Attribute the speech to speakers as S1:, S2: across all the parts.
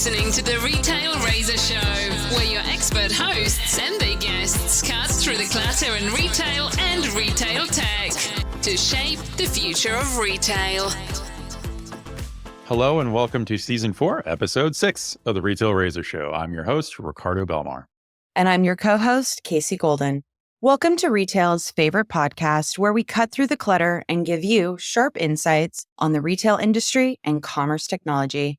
S1: listening to the Retail Razor Show, where your expert hosts and their guests cut through the clutter in retail and retail tech to shape the future of retail.
S2: Hello and welcome to Season 4, Episode 6 of the Retail Razor Show. I'm your host, Ricardo Belmar.
S3: And I'm your co-host, Casey Golden. Welcome to Retail's favorite podcast, where we cut through the clutter and give you sharp insights on the retail industry and commerce technology.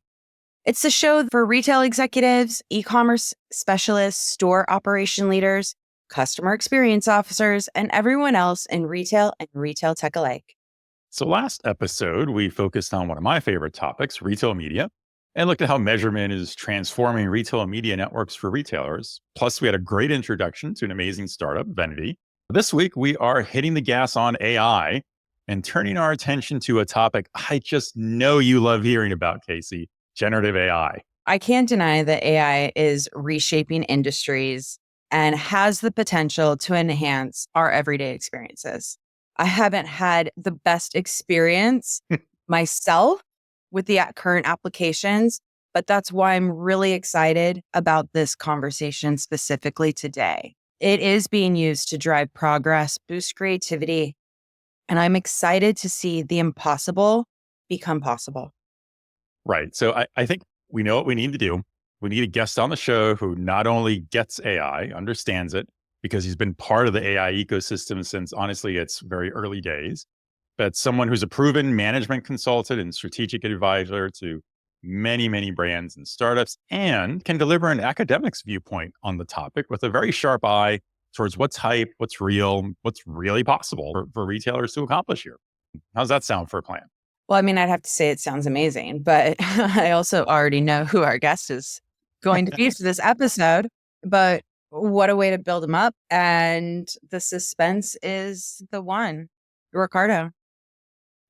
S3: It's the show for retail executives, e-commerce specialists, store operation leaders, customer experience officers, and everyone else in retail and retail tech alike.
S2: So last episode, we focused on one of my favorite topics, retail media, and looked at how measurement is transforming retail media networks for retailers. Plus, we had a great introduction to an amazing startup, Venity. This week, we are hitting the gas on AI and turning our attention to a topic I just know you love hearing about, Casey, generative AI.
S3: I can't deny that AI is reshaping industries and has the potential to enhance our everyday experiences. I haven't had the best experience myself with the current applications, but that's why I'm really excited about this conversation specifically today. It is being used to drive progress, boost creativity, and I'm excited to see the impossible become possible.
S2: Right. So I think we know what we need to do. We need a guest on the show who not only gets AI, understands it, because he's been part of the AI ecosystem since, honestly, its very early days, but someone who's a proven management consultant and strategic advisor to many, many brands and startups, and can deliver an academic's viewpoint on the topic with a very sharp eye towards what's hype, what's real, what's really possible for retailers to accomplish here. How's that sound for a plan?
S3: Well, I mean, I'd have to say it sounds amazing, but I also already know who our guest is going to be for this episode. But what a way to build them up. And the suspense is the one. Ricardo.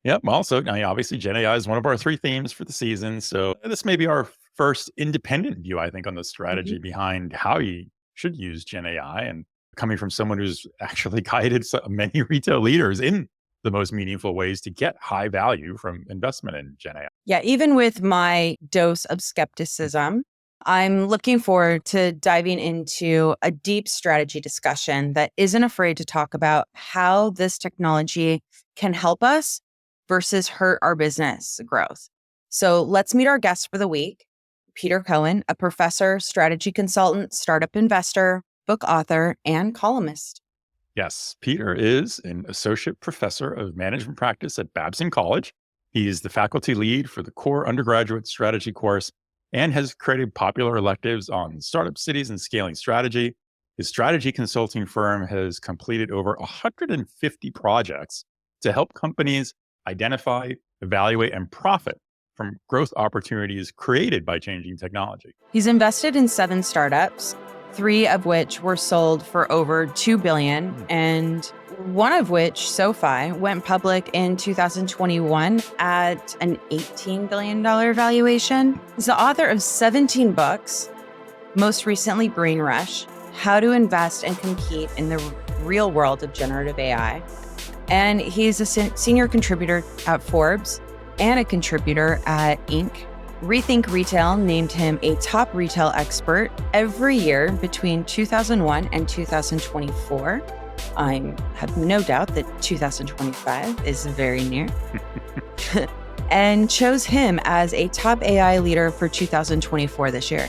S2: Yep. Well, so obviously Gen AI is one of our 3 themes for the season. So this may be our first independent view, I think, on the strategy behind how you should use Gen AI, and coming from someone who's actually guided many retail leaders in the most meaningful ways to get high value from investment in Gen AI.
S3: Yeah, even with my dose of skepticism, I'm looking forward to diving into a deep strategy discussion that isn't afraid to talk about how this technology can help us versus hurt our business growth. So let's meet our guest for the week, Peter Cohan, a professor, strategy consultant, startup investor, book author, and columnist.
S2: Yes, Peter is an associate professor of management practice at Babson College. He is the faculty lead for the core undergraduate strategy course and has created popular electives on startup cities and scaling strategy. His strategy consulting firm has completed over 150 projects to help companies identify, evaluate, and profit from growth opportunities created by changing technology.
S3: He's invested in 7 startups, 3 of which were sold for over $2 billion, and one of which, SoFi, went public in 2021 at an $18 billion valuation. He's the author of 17 books, most recently Brain Rush, How to Invest and Compete in the Real World of Generative AI. And he's a senior contributor at Forbes and a contributor at Inc RETHINK Retail named him a top retail expert every year between 2001 and 2024. I have no doubt that 2025 is very near. And chose him as a top AI leader for 2024 this year.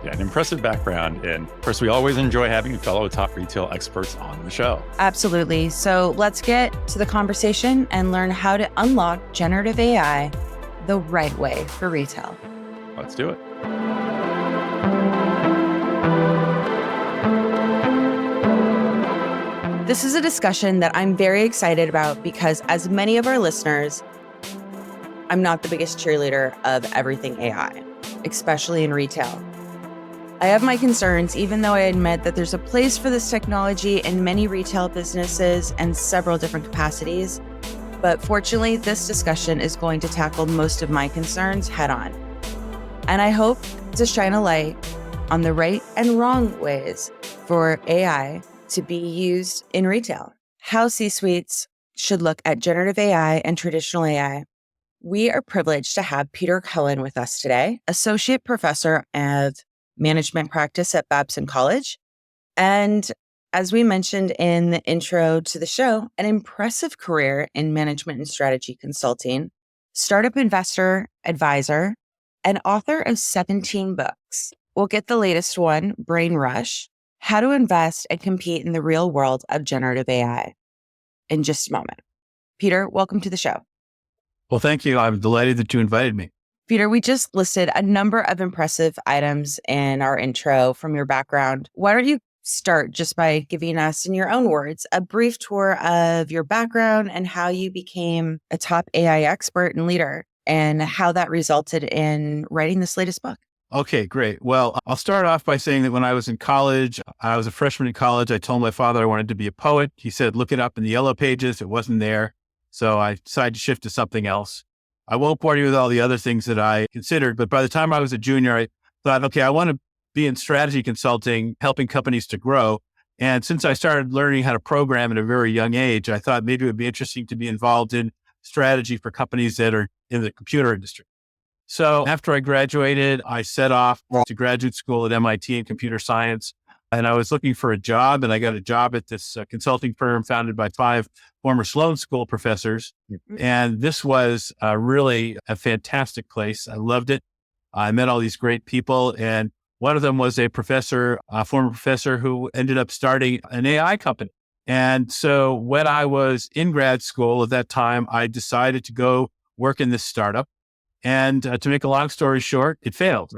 S2: Yeah, an impressive background. And of course, we always enjoy having fellow top retail experts on the show.
S3: Absolutely. So let's get to the conversation and learn how to unlock generative AI the right way for retail.
S2: Let's do it.
S3: This is a discussion that I'm very excited about because, as many of our listeners, I'm not the biggest cheerleader of everything AI, especially in retail. I have my concerns, even though I admit that there's a place for this technology in many retail businesses and several different capacities. But fortunately, this discussion is going to tackle most of my concerns head on. And I hope to shine a light on the right and wrong ways for AI to be used in retail. How C-suites should look at generative AI and traditional AI, We are privileged to have Peter Cohan with us today, Associate Professor of Management Practice at Babson College. And as we mentioned in the intro to the show, an impressive career in management and strategy consulting, startup investor, advisor, and author of 17 books. We'll get the latest one, Brain Rush, How to Invest and Compete in the Real World of Generative AI, in just a moment. Peter, welcome to the show.
S4: Well, thank you. I'm delighted that you invited me.
S3: Peter, we just listed a number of impressive items in our intro from your background. Why don't you start just by giving us, in your own words, a brief tour of your background and how you became a top AI expert and leader and how that resulted in writing this latest book?
S4: Okay, great. Well, I'll start off by saying that when I was in college, I was a freshman in college. I told my father I wanted to be a poet. He said, look it up in the yellow pages. It wasn't there. So I decided to shift to something else. I won't bore you with all the other things that I considered, but by the time I was a junior, I thought, okay, I want to be in strategy consulting, helping companies to grow. And since I started learning how to program at a very young age, I thought maybe it would be interesting to be involved in strategy for companies that are in the computer industry. So after I graduated, I set off to graduate school at MIT in computer science. And I was looking for a job, and I got a job at this consulting firm founded by 5 former Sloan School professors. And this was really a fantastic place. I loved it. I met all these great people. And one of them was a professor, a former professor who ended up starting an AI company. And so when I was in grad school at that time, I decided to go work in this startup. And to make a long story short, it failed.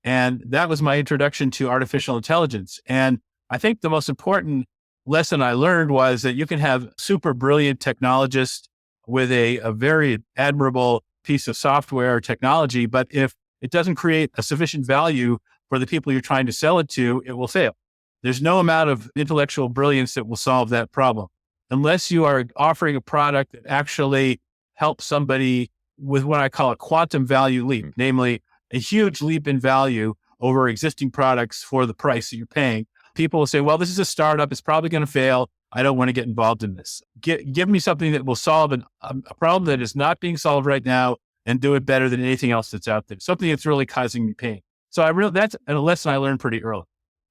S4: And that was my introduction to artificial intelligence. And I think the most important lesson I learned was that you can have super brilliant technologists with a very admirable piece of software or technology, but if it doesn't create a sufficient value for the people you're trying to sell it to, it will fail. There's no amount of intellectual brilliance that will solve that problem. Unless you are offering a product that actually helps somebody with what I call a quantum value leap, namely a huge leap in value over existing products for the price that you're paying. People will say, well, this is a startup. It's probably going to fail. I don't want to get involved in this. Give me something that will solve a problem that is not being solved right now and do it better than anything else that's out there. Something that's really causing me pain. So that's a lesson I learned pretty early.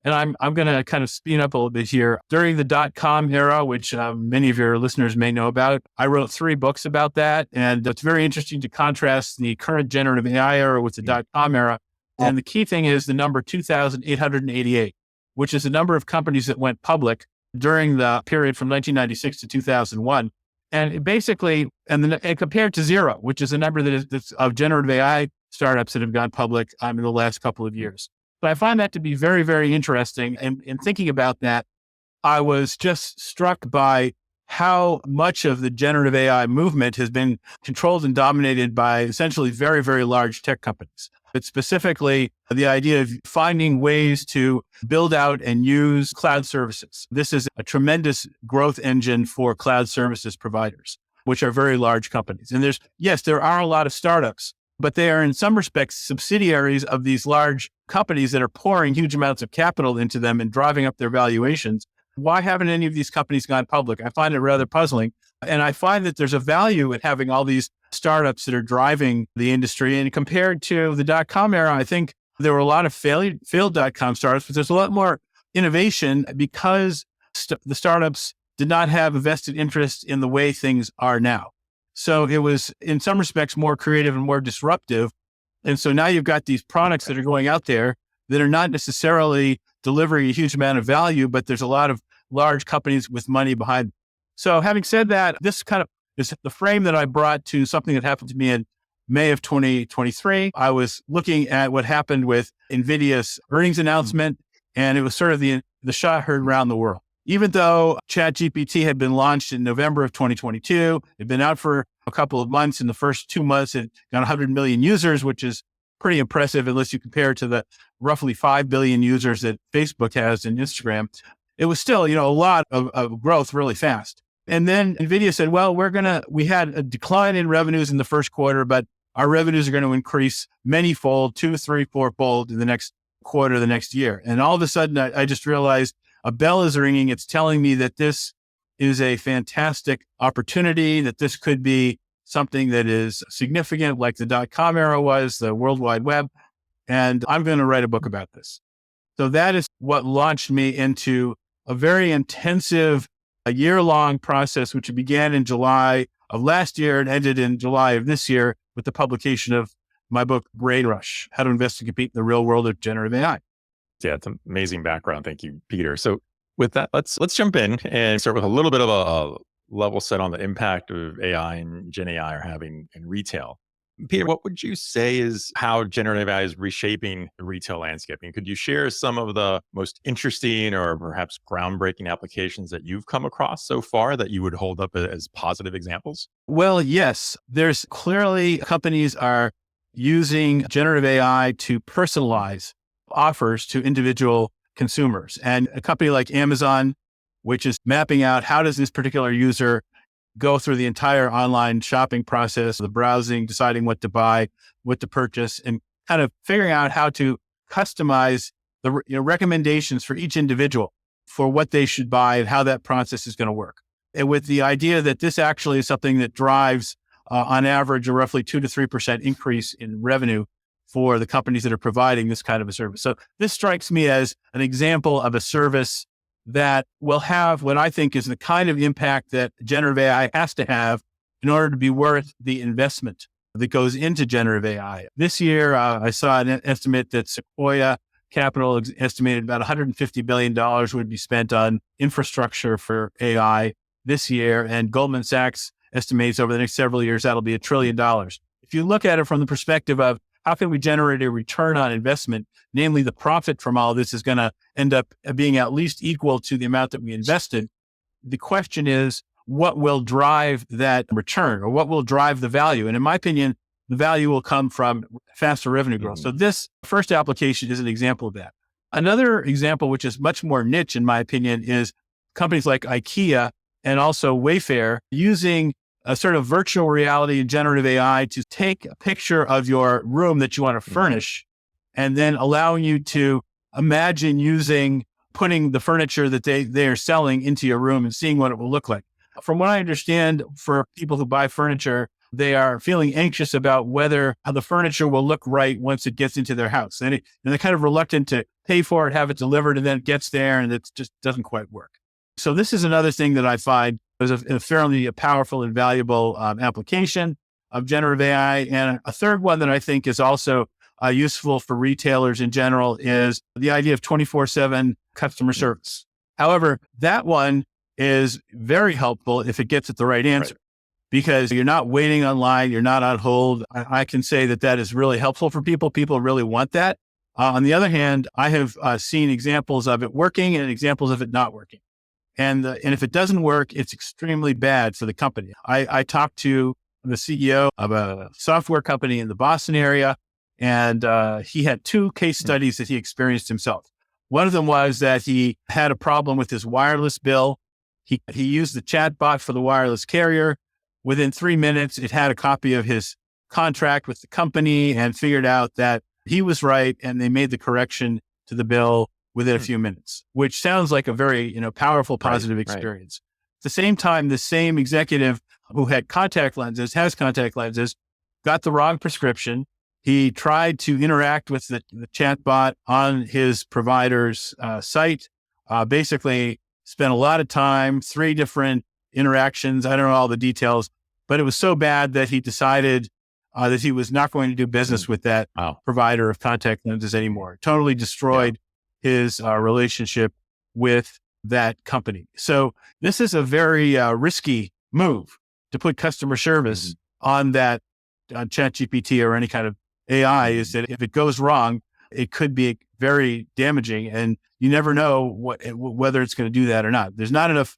S4: And I'm going to kind of speed up a little bit here. During the .com era, which many of your listeners may know about, I wrote 3 books about that. And it's very interesting to contrast the current generative AI era with the .com era. And the key thing is the number 2,888, which is the number of companies that went public during the period from 1996 to 2001. And it basically, and compared to 0, which is a number that's of generative AI startups that have gone public in the last couple of years. But I find that to be very, very interesting. And in thinking about that, I was just struck by how much of the generative AI movement has been controlled and dominated by essentially very, very large tech companies. But specifically, the idea of finding ways to build out and use cloud services. This is a tremendous growth engine for cloud services providers, which are very large companies. And there are a lot of startups, but they are in some respects subsidiaries of these large companies that are pouring huge amounts of capital into them and driving up their valuations. Why haven't any of these companies gone public? I find it rather puzzling. And I find that there's a value in having all these startups that are driving the industry. And compared to the .com era, I think there were a lot of failed .com startups, but there's a lot more innovation because the startups did not have a vested interest in the way things are now. So it was, in some respects, more creative and more disruptive. And so now you've got these products that are going out there that are not necessarily delivering a huge amount of value, but there's a lot of large companies with money behind them. So having said that, this kind of is the frame that I brought to something that happened to me in May of 2023. I was looking at what happened with NVIDIA's earnings announcement, and it was sort of the shot heard around the world. Even though ChatGPT had been launched in November of 2022, it'd been out for a couple of months. In the first 2 months, it got 100 million users, which is pretty impressive unless you compare it to the roughly 5 billion users that Facebook has and Instagram. It was still, a lot of growth really fast. And then NVIDIA said, well, we had a decline in revenues in the first quarter, but our revenues are going to increase many-fold, 2, 3, 4-fold in the next quarter, the next year. And all of a sudden, I just realized a bell is ringing. It's telling me that this is a fantastic opportunity, that this could be something that is significant, like the dot-com era was, the World Wide Web, and I'm going to write a book about this. So that is what launched me into a very intensive, a year-long process, which began in July of last year and ended in July of this year with the publication of my book, Brain Rush: How to Invest and Compete in the Real World of Generative AI.
S2: Yeah, it's an amazing background. Thank you, Peter. So with that, let's jump in and start with a little bit of a level set on the impact of AI and Gen AI are having in retail. Peter, what would you say is how generative AI is reshaping the retail landscape? And could you share some of the most interesting or perhaps groundbreaking applications that you've come across so far that you would hold up as positive examples?
S4: Well, yes, there's clearly companies are using generative AI to personalize offers to individual consumers. And a company like Amazon, which is mapping out how does this particular user go through the entire online shopping process, the browsing, deciding what to buy, what to purchase, and kind of figuring out how to customize the recommendations for each individual for what they should buy and how that process is going to work. And with the idea that this actually is something that drives, on average, a roughly 2 to 3% increase in revenue for the companies that are providing this kind of a service. So this strikes me as an example of a service that will have what I think is the kind of impact that generative AI has to have in order to be worth the investment that goes into generative AI. This year, I saw an estimate that Sequoia Capital estimated about $150 billion would be spent on infrastructure for AI this year, and Goldman Sachs estimates over the next several years that'll be $1 trillion. If you look at it from the perspective of how can we generate a return on investment, namely the profit from all of this is going to end up being at least equal to the amount that we invested. The question is, what will drive that return, or what will drive the value? And in my opinion, the value will come from faster revenue growth. So this first application is an example of that. Another example, which is much more niche, in my opinion, is companies like IKEA and also Wayfair using a sort of virtual reality and generative AI to take a picture of your room that you want to furnish and then allowing you to imagine putting the furniture that they are selling into your room and seeing what it will look like. From what I understand, for people who buy furniture, they are feeling anxious about how the furniture will look right once it gets into their house. And they're kind of reluctant to pay for it, have it delivered, and then it gets there and it just doesn't quite work. So this is another thing that I find is a fairly powerful and valuable application of generative AI. And a third one that I think is also useful for retailers in general is the idea of 24/7 customer service. However, that one is very helpful if it gets at the right answer, because you're not waiting online, you're not on hold. I can say that is really helpful for people. People really want that. On the other hand, I have seen examples of it working and examples of it not working. And if it doesn't work, it's extremely bad for the company. I talked to the CEO of a software company in the Boston area, and he had 2 case studies that he experienced himself. One of them was that he had a problem with his wireless bill. He used the chat bot for the wireless carrier. Within 3 minutes, it had a copy of his contract with the company and figured out that he was right, and they made the correction to the bill within a few minutes, which sounds like a very, powerful, positive experience. At the same time, the same executive who has contact lenses, got the wrong prescription. He tried to interact with the chatbot on his provider's site, basically spent a lot of time, 3 different interactions. I don't know all the details, but it was so bad that he decided that he was not going to do business with that provider of contact lenses anymore. Totally destroyed his relationship with that company. So this is a very risky move to put customer service on that ChatGPT or any kind of AI, is that if it goes wrong, it could be very damaging, and you never know whether it's going to do that or not. There's not enough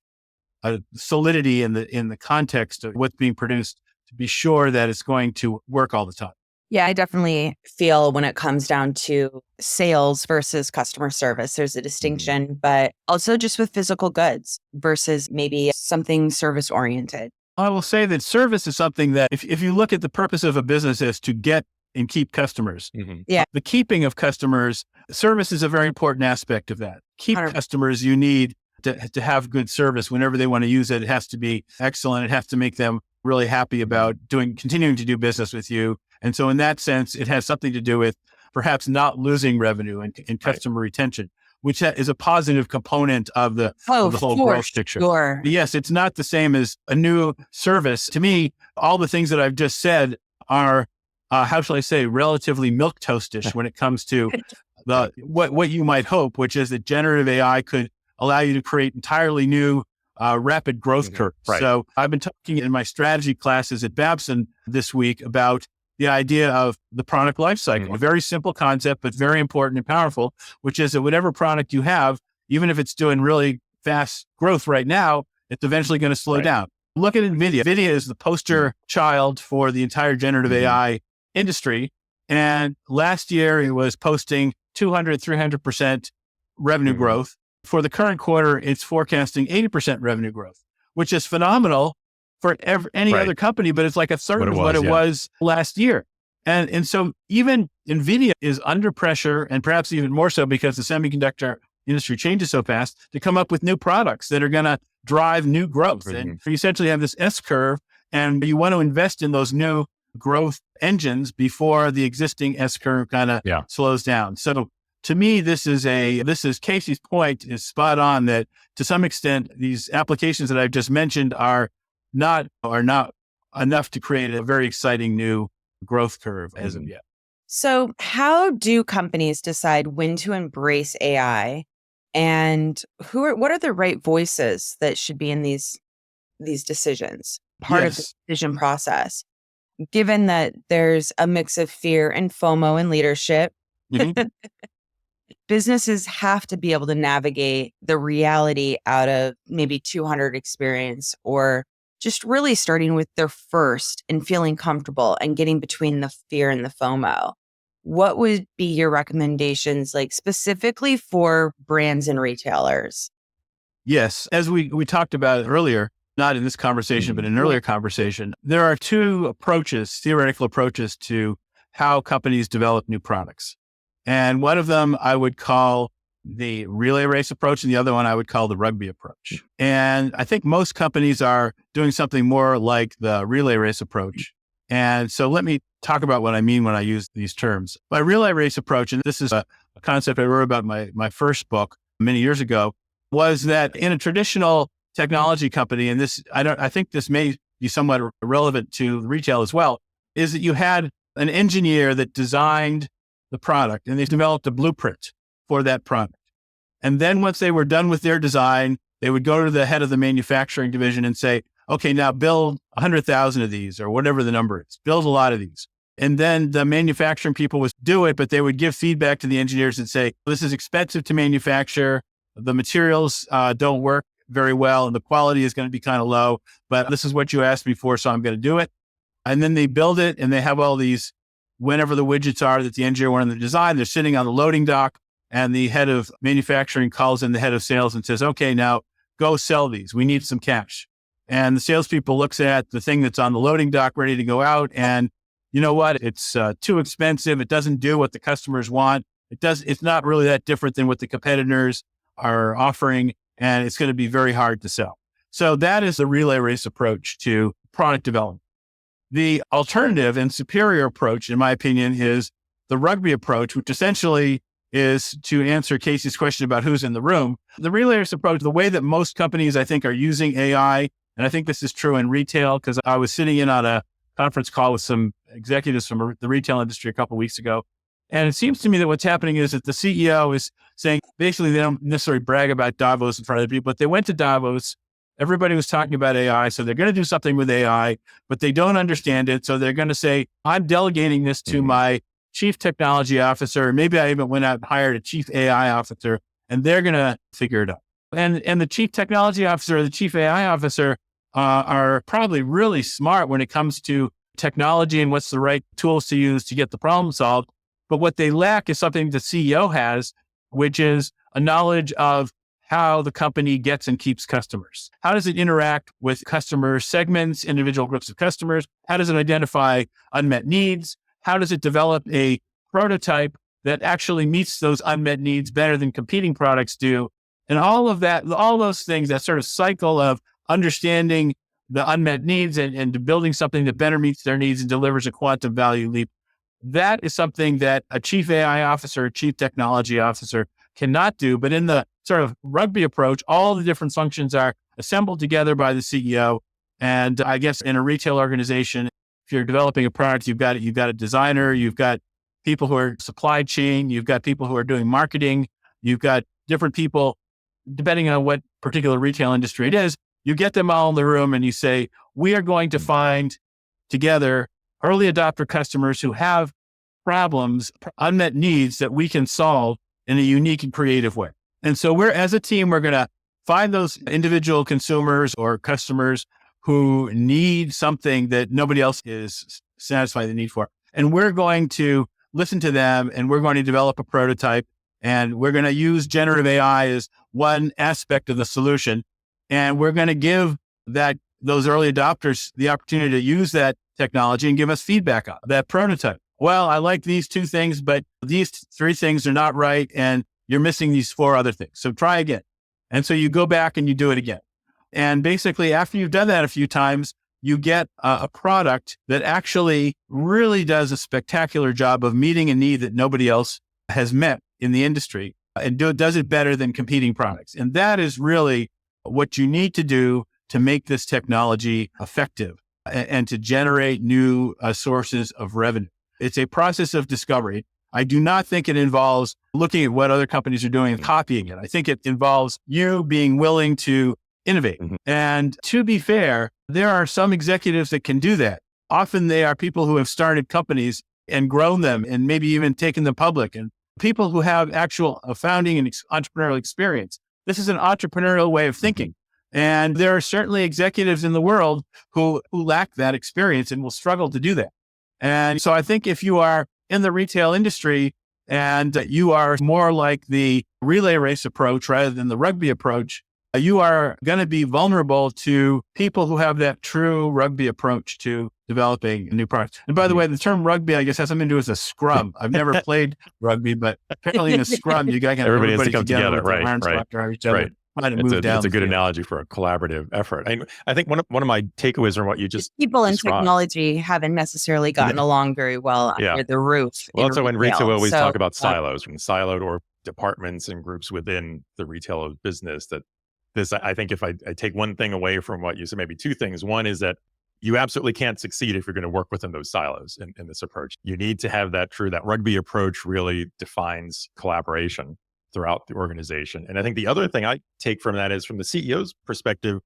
S4: solidity in the context of what's being produced to be sure that it's going to work all the time.
S3: Yeah, I definitely feel when it comes down to sales versus customer service, there's a distinction, but also just with physical goods versus maybe something service oriented.
S4: I will say that service is something that if you look at the purpose of a business is to get and keep customers, the keeping of customers, service is a very important aspect of that. Keep 100%. Customers, you need to have good service whenever they want to use it. It has to be excellent. It has to make them really happy about continuing to do business with you. And so in that sense, it has something to do with perhaps not losing revenue and customer retention, which is a positive component of the whole growth picture.
S3: Sure.
S4: But yes, it's not the same as a new service. To me, all the things that I've just said are, how shall I say, relatively milquetoastish when it comes to what you might hope, which is that generative AI could allow you to create entirely new rapid growth curves.
S2: Right.
S4: So I've been talking in my strategy classes at Babson this week about the idea of the product lifecycle, a very simple concept, but very important and powerful, which is that whatever product you have, even if it's doing really fast growth right now, it's eventually going to slow down. Look at NVIDIA. NVIDIA is the poster child for the entire generative AI industry. And last year it was posting 200, 300% revenue growth. For the current quarter, it's forecasting 80% revenue growth, which is phenomenal for any other company, but it's like a third of what it was last year. And so even NVIDIA is under pressure, and perhaps even more so because the semiconductor industry changes so fast, to come up with new products that are going to drive new growth. And you essentially have this S curve, and you want to invest in those new growth engines before the existing S curve kind of slows down. So to me, this is Casey's point is spot on, that to some extent, these applications that I've just mentioned are not enough to create a very exciting new growth curve as of yet.
S3: So how do companies decide when to embrace AI, and what are the right voices that should be in these decisions, part of the decision process, given that there's a mix of fear and FOMO in leadership? Businesses have to be able to navigate the reality out of maybe 200 experience, or just really starting with their first and feeling comfortable and getting between the fear and the FOMO. What would be your recommendations, like specifically for brands and retailers?
S4: Yes. As we talked about earlier, not in this conversation, but in an earlier conversation, there are two theoretical approaches to how companies develop new products. And one of them I would call the relay race approach, and the other one I would call the rugby approach. And I think most companies are doing something more like the relay race approach. And so let me talk about what I mean when I use these terms. By relay race approach, and this is a concept I wrote about my first book many years ago, was that in a traditional technology company, and I think this may be somewhat relevant to retail as well, is that you had an engineer that designed the product, and they developed a blueprint for that product. And then once they were done with their design, they would go to the head of the manufacturing division and say, okay, now build 100,000 of these, or whatever the number is, build a lot of these. And then the manufacturing people would do it, but they would give feedback to the engineers and say, this is expensive to manufacture. The materials don't work very well, and the quality is going to be kind of low, but this is what you asked me for, so I'm going to do it. And then they build it, and they have all these, whenever the widgets are that the engineer wanted to design, they're sitting on the loading dock, and the head of manufacturing calls in the head of sales and says, okay, now go sell these. We need some cash. And the salespeople looks at the thing that's on the loading dock ready to go out, and you know what? It's too expensive. It doesn't do what the customers want. It's not really that different than what the competitors are offering, and it's going to be very hard to sell. So that is the relay race approach to product development. The alternative and superior approach, in my opinion, is the rugby approach, which essentially is to answer Casey's question about who's in the room. The relay race approach, the way that most companies, I think, are using AI, and I think this is true in retail, because I was sitting in on a conference call with some executives from the retail industry a couple of weeks ago. And it seems to me that what's happening is that the CEO is saying, basically, they don't necessarily brag about Davos in front of people, but they went to Davos. Everybody was talking about AI, so they're going to do something with AI, but they don't understand it. So they're going to say, I'm delegating this to my chief technology officer. Maybe I even went out and hired a chief AI officer, and they're going to figure it out. And the chief technology officer or the chief AI officer are probably really smart when it comes to technology and what's the right tools to use to get the problem solved. But what they lack is something the CEO has, which is a knowledge of how the company gets and keeps customers. How does it interact with customer segments, individual groups of customers? How does it identify unmet needs? How does it develop a prototype that actually meets those unmet needs better than competing products do? And all of that, all those things, that sort of cycle of understanding the unmet needs and building something that better meets their needs and delivers a quantum value leap. That is something that a chief AI officer, a chief technology officer cannot do. But in the sort of Rugby approach, all the different functions are assembled together by the CEO. And I guess in a retail organization, if you're developing a product, you've got a designer, you've got people who are supply chain, you've got people who are doing marketing, you've got different people, depending on what particular retail industry it is. You get them all in the room and you say, we are going to find together early adopter customers who have problems, unmet needs that we can solve in a unique and creative way. And so as a team, we're going to find those individual consumers or customers who need something that nobody else is satisfying the need for. And we're going to listen to them and we're going to develop a prototype, and we're going to use generative AI as one aspect of the solution. And we're going to give those early adopters the opportunity to use that technology and give us feedback on that prototype. Well, I like these 2 things, but these 3 things are not right. And you're missing these 4 other things. So try again. And so you go back and you do it again. And basically after you've done that a few times, you get a product that actually really does a spectacular job of meeting a need that nobody else has met in the industry, and does it better than competing products. And that is really what you need to do to make this technology effective and to generate new sources of revenue. It's a process of discovery. I do not think it involves looking at what other companies are doing and copying it. I think it involves you being willing to innovate. Mm-hmm. And to be fair, there are some executives that can do that. Often they are people who have started companies and grown them and maybe even taken them public, and people who have actual founding and entrepreneurial experience. This is an entrepreneurial way of thinking. And there are certainly executives in the world who lack that experience and will struggle to do that. And so I think if you are in the retail industry and you are more like the relay race approach rather than the Rugby approach, you are going to be vulnerable to people who have that true Rugby approach to developing new products. And by the way, the term Rugby, I guess, has something to do with a scrum. I've never played Rugby, but apparently in a scrum, you got to
S2: everybody has to come together, right? Right. It's a good analogy for a collaborative effort. I think one of my takeaways from what you just
S3: people in
S2: described,
S3: technology haven't necessarily gotten along very well under the roof.
S2: Well, also when retail, we always talk about silos, from siloed or departments and groups within the retail business. I think if I take one thing away from what you said, maybe 2 things. One is that you absolutely can't succeed if you're going to work within those silos in this approach. You need to have that Rugby approach really defines collaboration throughout the organization. And I think the other thing I take from that is, from the CEO's perspective,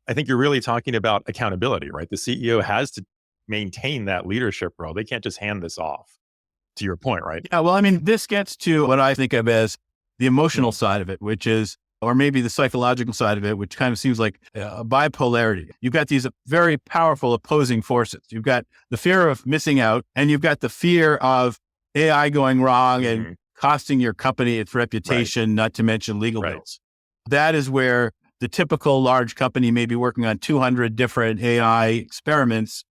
S2: I think you're really talking about accountability, right? The CEO has to maintain that leadership role. They can't just hand this off, to your point, right?
S4: Yeah, well, I mean, this gets to what I think of as the emotional side of it, which is, or maybe the psychological side of it, which kind of seems like a bipolarity. You've got these very powerful opposing forces. You've got the fear of missing out, and you've got the fear of AI going wrong and costing your company its reputation, not to mention legal bills. That is where the typical large company may be working on 200 different AI experiments,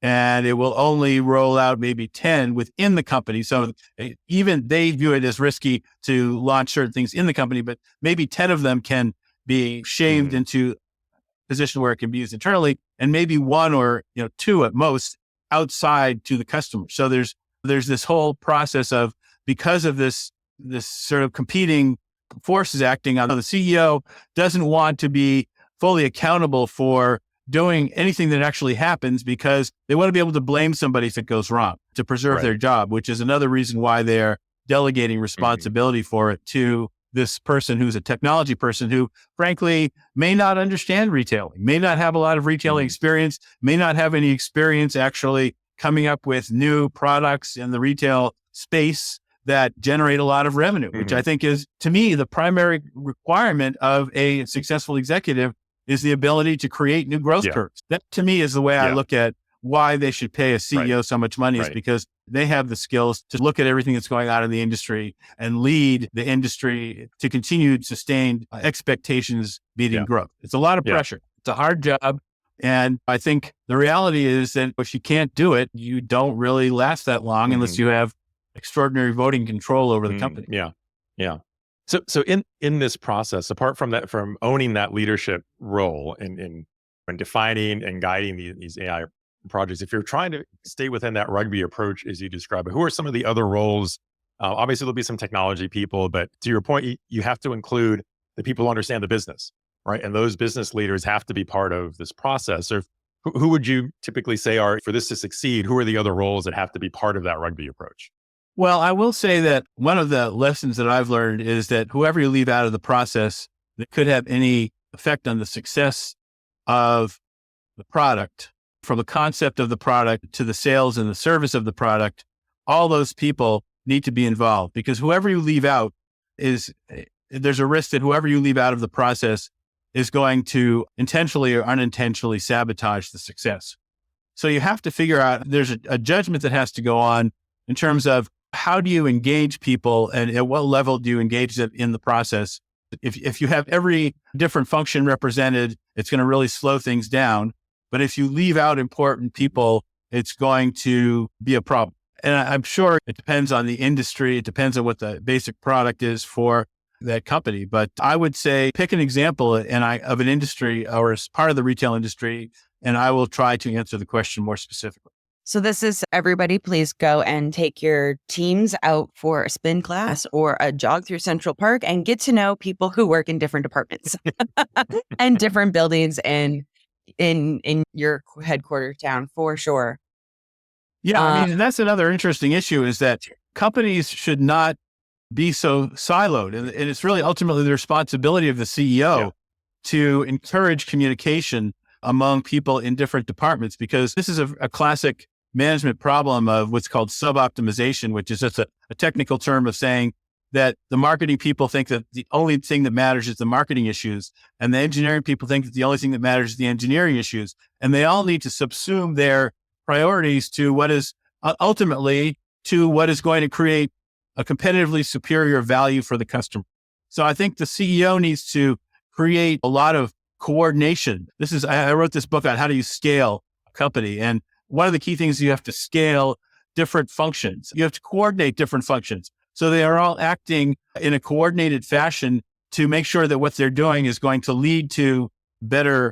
S4: and it will only roll out maybe 10 within the company. So even they view it as risky to launch certain things in the company, but maybe 10 of them can be shaved into a position where it can be used internally, and maybe 1 or 2 at most outside to the customer. So there's this whole process of, because of this sort of competing forces acting on, the CEO doesn't want to be fully accountable for doing anything that actually happens, because they want to be able to blame somebody if it goes wrong to preserve their job, which is another reason why they're delegating responsibility for it to this person who's a technology person who, frankly, may not understand retailing, may not have a lot of retailing experience, may not have any experience actually coming up with new products in the retail space that generate a lot of revenue, which I think is, to me, the primary requirement of a successful executive, is the ability to create new growth curves. That, to me, is the way I look at why they should pay a CEO so much money, is because they have the skills to look at everything that's going on in the industry and lead the industry to continued sustained expectations beating growth. It's a lot of pressure. It's a hard job. And I think the reality is that if you can't do it, you don't really last that long unless you have extraordinary voting control over the company.
S2: So in this process, apart from that, from owning that leadership role in when defining and guiding these AI projects, if you're trying to stay within that rugby approach as you describe it, who are some of the other roles? Obviously, there'll be some technology people, but to your point, you have to include the people who understand the business, right? And those business leaders have to be part of this process. So who would you typically say are, for this to succeed, who are the other roles that have to be part of that rugby approach?
S4: Well, I will say that one of the lessons that I've learned is that whoever you leave out of the process that could have any effect on the success of the product, from the concept of the product to the sales and the service of the product, all those people need to be involved, because whoever you leave out there's a risk that whoever you leave out of the process is going to intentionally or unintentionally sabotage the success. So you have to figure out, there's a judgment that has to go on in terms of how do you engage people and at what level do you engage them in the process. If you have every different function represented, it's going to really slow things down. But if you leave out important people, it's going to be a problem. And I'm sure it depends on the industry. It depends on what the basic product is for that company. But I would say pick an example of an industry or as part of the retail industry, and I will try to answer the question more specifically.
S3: So this is everybody, please go and take your teams out for a spin class or a jog through Central Park and get to know people who work in different departments and different buildings in your headquarters town for sure.
S4: Yeah, I mean, that's another interesting issue is that companies should not be so siloed. And it's really ultimately the responsibility of the CEO to encourage communication among people in different departments, because this is a classic management problem of what's called sub-optimization, which is just a technical term of saying that the marketing people think that the only thing that matters is the marketing issues, and the engineering people think that the only thing that matters is the engineering issues. And they all need to subsume their priorities to what is ultimately to what is going to create a competitively superior value for the customer. So I think the CEO needs to create a lot of coordination. I wrote this book on how do you scale a company. And one of the key things, you have to scale different functions. You have to coordinate different functions. So they are all acting in a coordinated fashion to make sure that what they're doing is going to lead to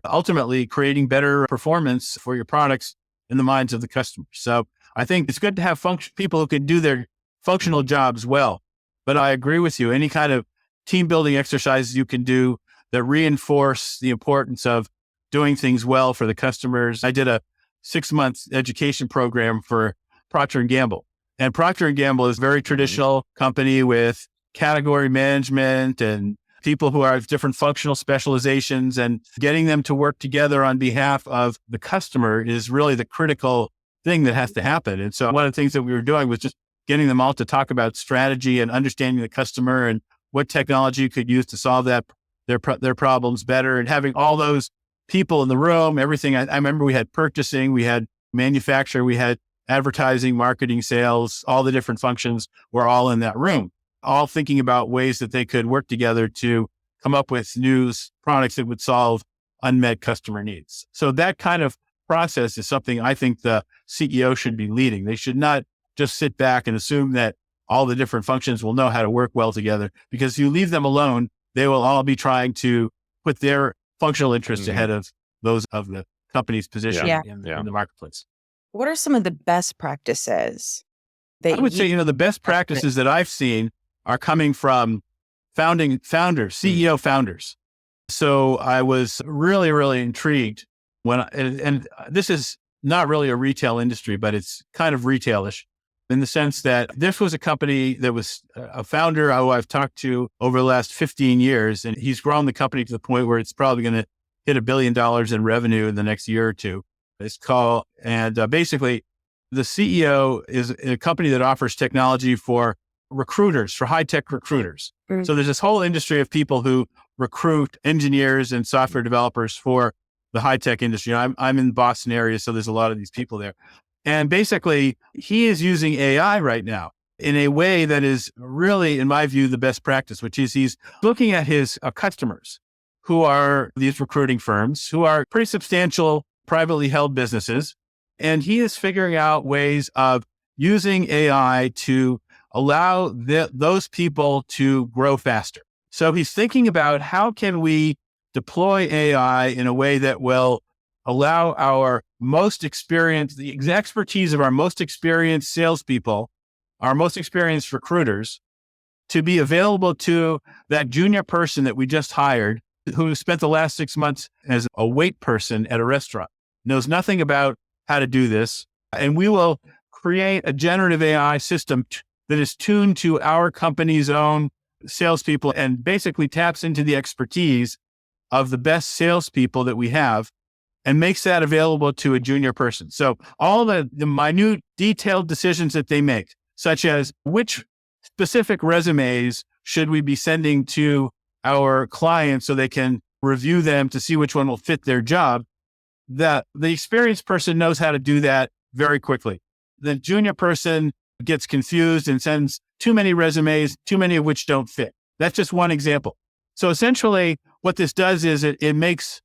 S4: ultimately creating better performance for your products in the minds of the customer. So I think it's good to have people who can do their functional jobs well. But I agree with you. Any kind of team building exercises you can do that reinforce the importance of doing things well for the customers. I did a 6-month education program for Procter & Gamble. And Procter & Gamble is a very traditional company with category management and people who have different functional specializations, and getting them to work together on behalf of the customer is really the critical thing that has to happen. And so one of the things that we were doing was just getting them all to talk about strategy and understanding the customer and what technology you could use to solve their problems better, and having all those people in the room, everything. I remember we had purchasing, we had manufacture, we had advertising, marketing, sales, all the different functions were all in that room, all thinking about ways that they could work together to come up with new products that would solve unmet customer needs. So that kind of process is something I think the CEO should be leading. They should not just sit back and assume that all the different functions will know how to work well together, because if you leave them alone, they will all be trying to put their functional interests ahead of those of the company's position in the marketplace.
S3: What are some of the best practices?
S4: I would say, the best practices that I've seen are coming from CEO founders. So I was really, really intrigued and this is not really a retail industry, but it's kind of retailish in the sense that this was a company that was a founder who I've talked to over the last 15 years, and he's grown the company to the point where it's probably going to hit $1 billion in revenue in the next year or two. Basically the CEO is a company that offers technology for recruiters, for high-tech recruiters. Mm-hmm. So there's this whole industry of people who recruit engineers and software developers for the high-tech industry. I'm in the Boston area, so there's a lot of these people there. And basically, he is using AI right now in a way that is really, in my view, the best practice, which is he's looking at his customers, who are these recruiting firms, who are pretty substantial privately held businesses. And he is figuring out ways of using AI to allow those people to grow faster. So he's thinking about how can we deploy AI in a way that will allow our most experienced, the expertise of our most experienced salespeople, our most experienced recruiters, to be available to that junior person that we just hired, who spent the last 6 months as a wait person at a restaurant, knows nothing about how to do this. And we will create a generative AI system that is tuned to our company's own salespeople and basically taps into the expertise of the best salespeople that we have and makes that available to a junior person. So all the minute detailed decisions that they make, such as which specific resumes should we be sending to our clients so they can review them to see which one will fit their job, that the experienced person knows how to do that very quickly. The junior person gets confused and sends too many resumes, too many of which don't fit. That's just one example. So essentially what this does is it makes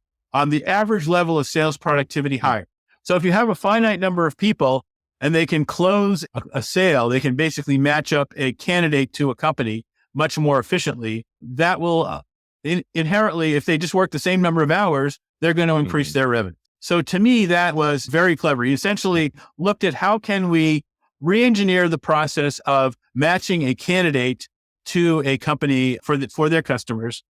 S4: the average level of sales productivity higher. So if you have a finite number of people and they can close a sale, they can basically match up a candidate to a company much more efficiently. That will inherently, if they just work the same number of hours, they're going to increase their revenue. So to me, that was very clever. He essentially looked at how can we re-engineer the process of matching a candidate to a company for their customers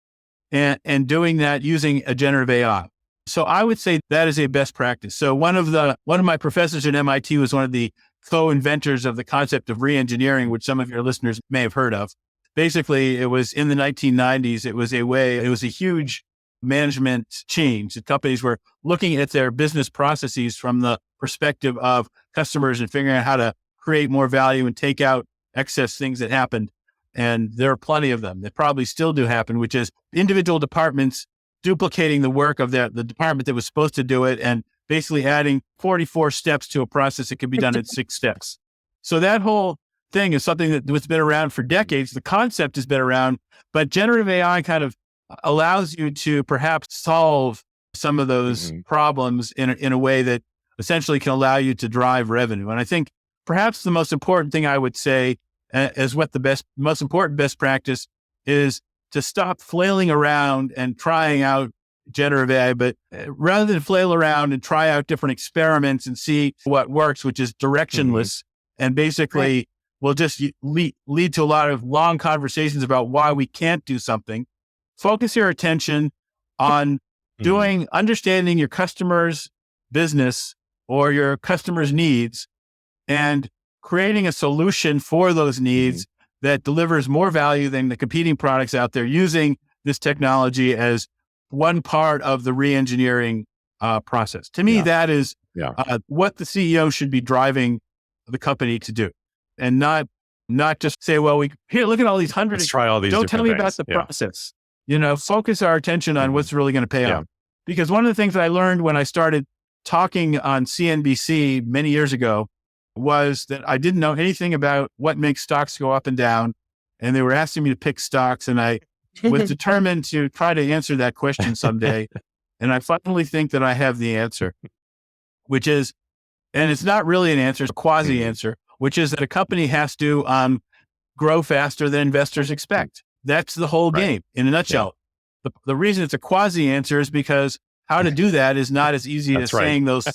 S4: and doing that using a generative AI. So I would say that is a best practice. So one of my professors at MIT was one of the co-inventors of the concept of re-engineering, which some of your listeners may have heard of. Basically, it was in the 1990s. It was a huge management change. The companies were looking at their business processes from the perspective of customers and figuring out how to create more value and take out excess things that happened. And there are plenty of them that probably still do happen, which is individual departments duplicating the work of the department that was supposed to do it and basically adding 44 steps to a process that could be done in 6 steps. So that whole thing is something that's been around for decades. The concept has been around, but generative AI kind of allows you to perhaps solve some of those problems in a way that essentially can allow you to drive revenue. And I think perhaps the most important thing I would say as what the most important best practice is to stop flailing around and trying out generative AI, but rather than flail around and try out different experiments and see what works, which is directionless and basically will just lead to a lot of long conversations about why we can't do something. Focus your attention on understanding your customer's business or your customer's needs and creating a solution for those needs that delivers more value than the competing products out there, using this technology as one part of the re-engineering process. To me, that is what the CEO should be driving the company to do, and not just say, well, look at all these hundreds.
S2: Let's try all these.
S4: Don't tell me about the process. Focus our attention on what's really going to pay off. Because one of the things that I learned when I started talking on CNBC many years ago was that I didn't know anything about what makes stocks go up and down. And they were asking me to pick stocks. And I was determined to try to answer that question someday. And I finally think that I have the answer, which is, and it's not really an answer, it's a quasi answer, which is that a company has to grow faster than investors expect. That's the whole game in a nutshell. The reason it's a quasi answer is because how to do that is not as easy as saying those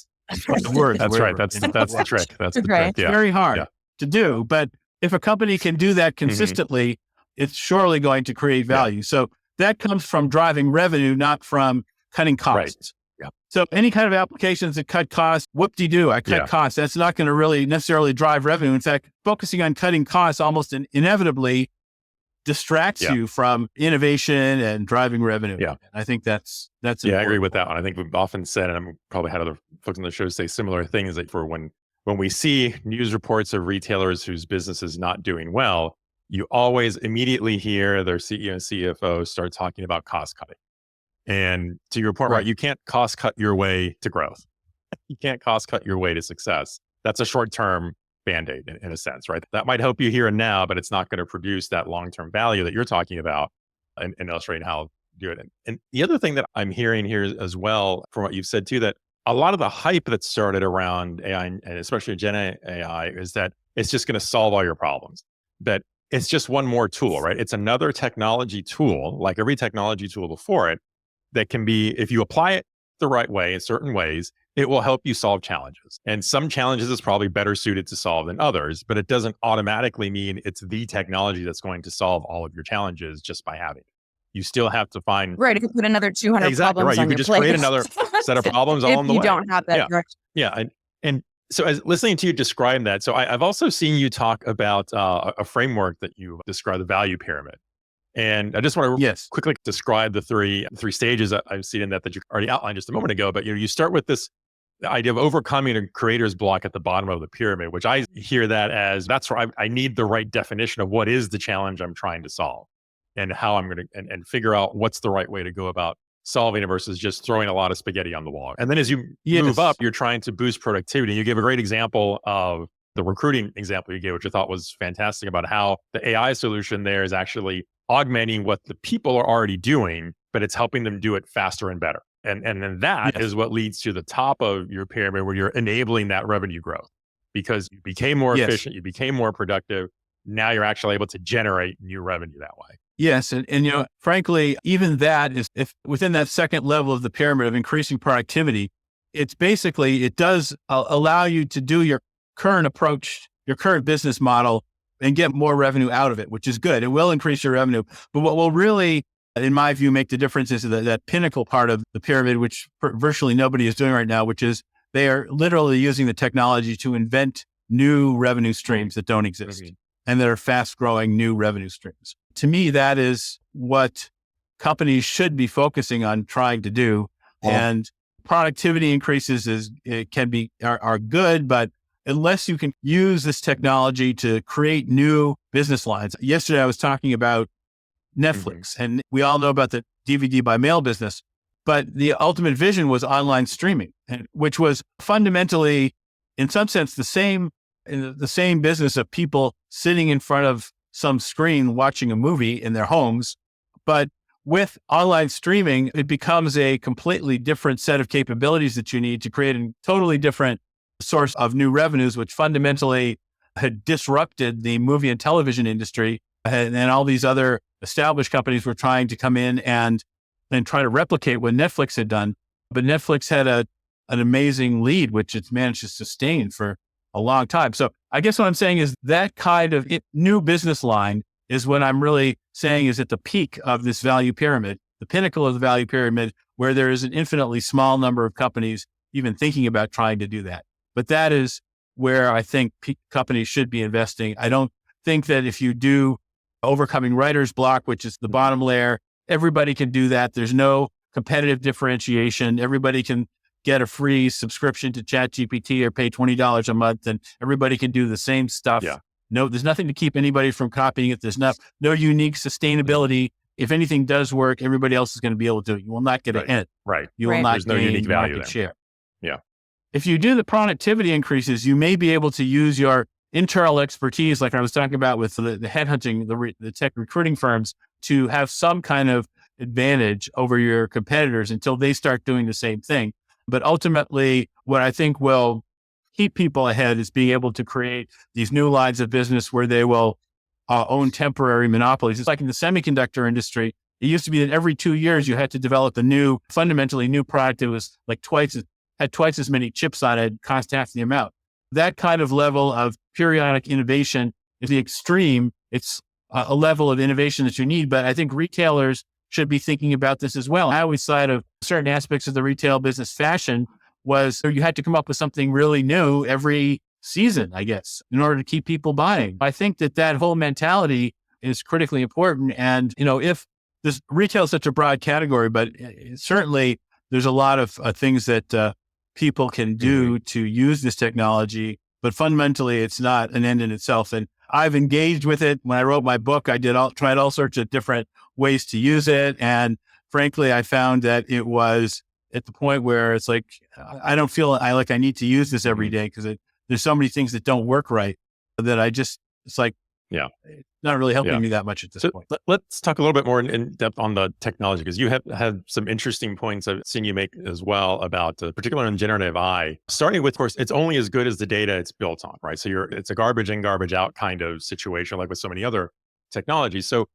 S4: words.
S2: That's right. That's the trick. That's the trick.
S4: It's very hard to do. But if a company can do that consistently, it's surely going to create value. So that comes from driving revenue, not from cutting costs.
S2: Right.
S4: So any kind of applications that cut costs, whoop-de-doo, I cut costs. That's not going to really necessarily drive revenue. In fact, focusing on cutting costs almost inevitably distracts you from innovation and driving revenue. Yeah. I think that's important.
S2: I agree with that one. I think we've often said, and I've probably had other folks on the show say similar things, that for when we see news reports of retailers whose business is not doing well, you always immediately hear their CEO and CFO start talking about cost cutting. And to your point, right, you can't cost cut your way to growth. You can't cost cut your way to success. That's a short-term Band-Aid in a sense, right? That might help you here and now, but it's not going to produce that long-term value that you're talking about and illustrating how to do it. And the other thing that I'm hearing here as well from what you've said too, that a lot of the hype that started around AI and especially Gen AI is that it's just going to solve all your problems. But it's just one more tool, right? It's another technology tool, like every technology tool before it, that can be, if you apply it the right way, in certain ways, it will help you solve challenges. And some challenges is probably better suited to solve than others, but it doesn't automatically mean it's the technology that's going to solve all of your challenges just by having it. You still have to find...
S3: Right. If you put another 200
S2: Exactly
S3: problems
S2: right. You
S3: on
S2: could
S3: your
S2: just
S3: plate.
S2: create another set of problems all
S3: if
S2: on the
S3: you
S2: way.
S3: don't have that direction.
S2: Yeah. And so as listening to you describe that, so I've also seen you talk about a framework that you describe, the value pyramid. And I just want to quickly describe the three stages that I've seen in that you already outlined just a moment ago. But you start with this idea of overcoming a creator's block at the bottom of the pyramid, which I hear that as that's where I need the right definition of what is the challenge I'm trying to solve and how I'm going to and figure out what's the right way to go about solving it versus just throwing a lot of spaghetti on the wall. And then as you move up, you're trying to boost productivity. You gave a great example of the recruiting example you gave, which I thought was fantastic, about how the AI solution there is actually augmenting what the people are already doing, but it's helping them do it faster and better. And then that is what leads to the top of your pyramid, where you're enabling that revenue growth because you became more efficient, you became more productive. Now you're actually able to generate new revenue that way.
S4: Yes. And frankly, even that is, if within that second level of the pyramid of increasing productivity, it's basically, it does allow you to do your current approach, your current business model, and get more revenue out of it, which is good. It will increase your revenue. But what will really, in my view, make the difference is that pinnacle part of the pyramid, which virtually nobody is doing right now, which is they are literally using the technology to invent new revenue streams that don't exist and that are fast growing new revenue streams. To me, that is what companies should be focusing on trying to do. And productivity increases are good, but unless you can use this technology to create new business lines. Yesterday, I was talking about Netflix, and we all know about the DVD by mail business, but the ultimate vision was online streaming, which was fundamentally, in some sense, the same business of people sitting in front of some screen watching a movie in their homes. But with online streaming, it becomes a completely different set of capabilities that you need to create a totally different source of new revenues, which fundamentally had disrupted the movie and television industry. And all these other established companies were trying to come in and try to replicate what Netflix had done. But Netflix had an amazing lead, which it's managed to sustain for a long time. So I guess what I'm saying is that kind of new business line is what I'm really saying is at the peak of this value pyramid, the pinnacle of the value pyramid, where there is an infinitely small number of companies even thinking about trying to do that. But that is where I think companies should be investing. I don't think that if you do overcoming writer's block, which is the bottom layer, everybody can do that. There's no competitive differentiation. Everybody can get a free subscription to ChatGPT or pay $20 a month, and everybody can do the same stuff. No, there's nothing to keep anybody from copying it. There's no unique sustainability. If anything does work, everybody else is going to be able to do it. You will not get a hint. You will not
S2: There's no unique value
S4: market
S2: there.
S4: share.
S2: Yeah.
S4: If you do the productivity increases, you may be able to use your internal expertise, like I was talking about with the headhunting, the tech recruiting firms, to have some kind of advantage over your competitors until they start doing the same thing. But ultimately, what I think will keep people ahead is being able to create these new lines of business where they will own temporary monopolies. It's like in the semiconductor industry. It used to be that every 2 years you had to develop a fundamentally new product that was like had twice as many chips on it, cost half the amount. That kind of level of periodic innovation is the extreme. It's a level of innovation that you need, but I think retailers should be thinking about this as well. I always thought of certain aspects of the retail business fashion was you had to come up with something really new every season, I guess, in order to keep people buying. I think that whole mentality is critically important. And, if this retail is such a broad category, but certainly there's a lot of things that people can do to use this technology, but fundamentally it's not an end in itself. And I've engaged with it. When I wrote my book, I tried all sorts of different ways to use it. And frankly, I found that it was at the point where it's like, I don't feel I need to use this every day because there's so many things that don't work right that it's like, it's not really helping me that much at this point.
S2: Let's talk a little bit more in depth on the technology, because you have had some interesting points I've seen you make as well about, particularly in generative AI, starting with, of course, it's only as good as the data it's built on, right? So it's a garbage in, garbage out kind of situation, like with so many other technologies. So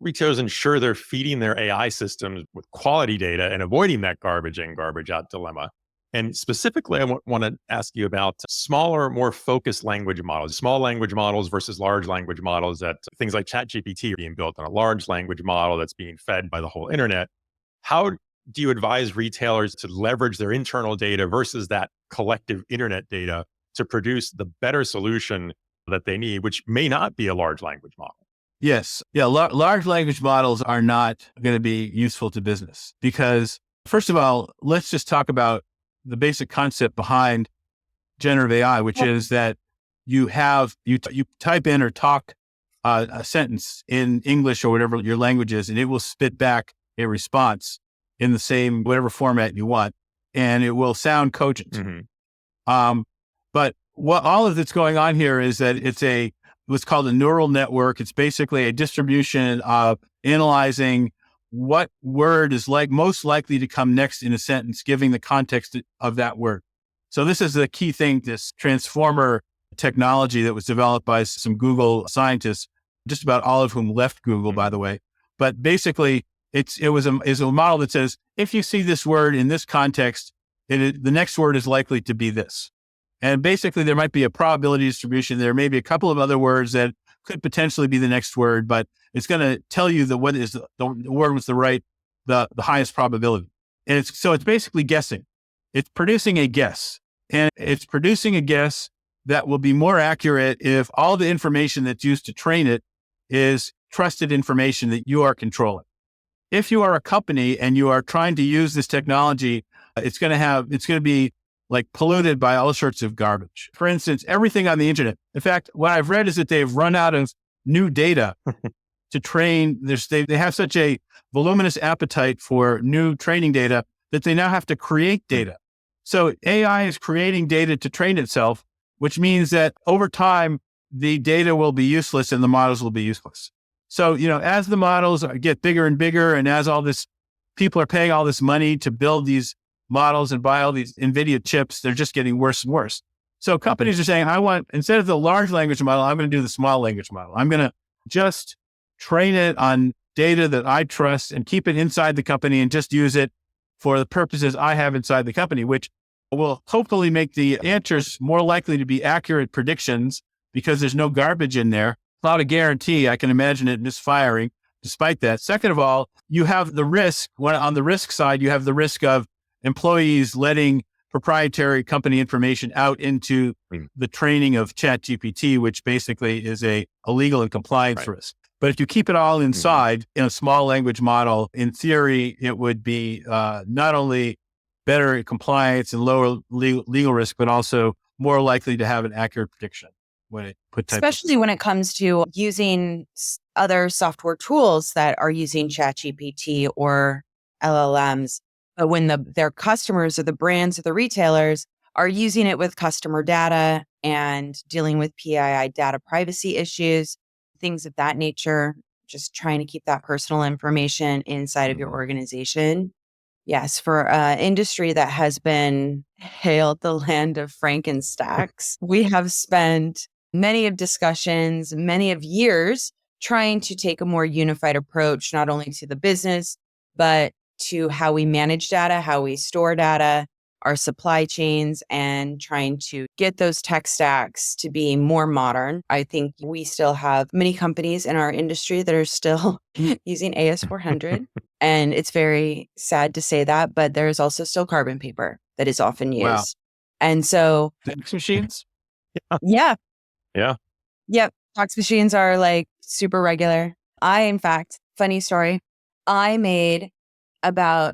S2: retailers ensure they're feeding their AI systems with quality data and avoiding that garbage in, garbage out dilemma? And specifically, I want to ask you about smaller, more focused language models, small language models versus large language models, that things like ChatGPT are being built on a large language model that's being fed by the whole internet. How do you advise retailers to leverage their internal data versus that collective internet data to produce the better solution that they need, which may not be a large language model?
S4: Yes. Yeah. Large language models are not going to be useful to business because, first of all, let's just talk about the basic concept behind generative AI, which is that you type in or talk a sentence in English or whatever your language is, and it will spit back a response in the same, whatever format you want, and it will sound cogent.
S2: Mm-hmm.
S4: But what all of that's going on here is that it's what's called a neural network. It's basically a distribution of analyzing what word is most likely to come next in a sentence, giving the context of that word. So this is the key thing, this transformer technology that was developed by some Google scientists, just about all of whom left Google, by the way. But basically, is a model that says, if you see this word in this context, the next word is likely to be this. And basically, there might be a probability distribution. There may be a couple of other words that could potentially be the next word, but it's going to tell you the word with the highest probability. And it's basically guessing. It's producing a guess, and it's producing a guess that will be more accurate if all the information that's used to train it is trusted information that you are controlling. If you are a company and you are trying to use this technology, it's going to be like polluted by all sorts of garbage. For instance, everything on the internet. In fact, what I've read is that they've run out of new data to train. They have such a voluminous appetite for new training data that they now have to create data. So AI is creating data to train itself, which means that over time, the data will be useless and the models will be useless. So, as the models get bigger and bigger, and as people are paying all this money to build these models and buy all these NVIDIA chips, they're just getting worse and worse. So companies are saying, instead of the large language model, I'm going to do the small language model. I'm going to just train it on data that I trust and keep it inside the company and just use it for the purposes I have inside the company, which will hopefully make the answers more likely to be accurate predictions because there's no garbage in there. Without a guarantee, I can imagine it misfiring despite that. Second of all, you have the risk, on the risk side, you have the risk of employees letting proprietary company information out into the training of ChatGPT, which basically is a legal and compliance risk. But if you keep it all inside in a small language model, in theory, it would be not only better compliance and lower legal risk, but also more likely to have an accurate prediction when it
S3: especially when it comes to using other software tools that are using ChatGPT or LLMs. But when their customers or the brands or the retailers are using it with customer data and dealing with PII data privacy issues, things of that nature, just trying to keep that personal information inside of your organization. Yes, for an industry that has been hailed the land of Frankenstacks, we have spent many of discussions, many of years trying to take a more unified approach, not only to the business, but to how we manage data, how we store data, our supply chains, and trying to get those tech stacks to be more modern. I think we still have many companies in our industry that are still using AS400. And it's very sad to say that, but there's also still carbon paper that is often used.
S4: Wow.
S3: And so
S4: fax machines.
S3: Yeah.
S2: Yeah.
S3: Yep. Fax machines are like super regular. In fact, funny story, I made about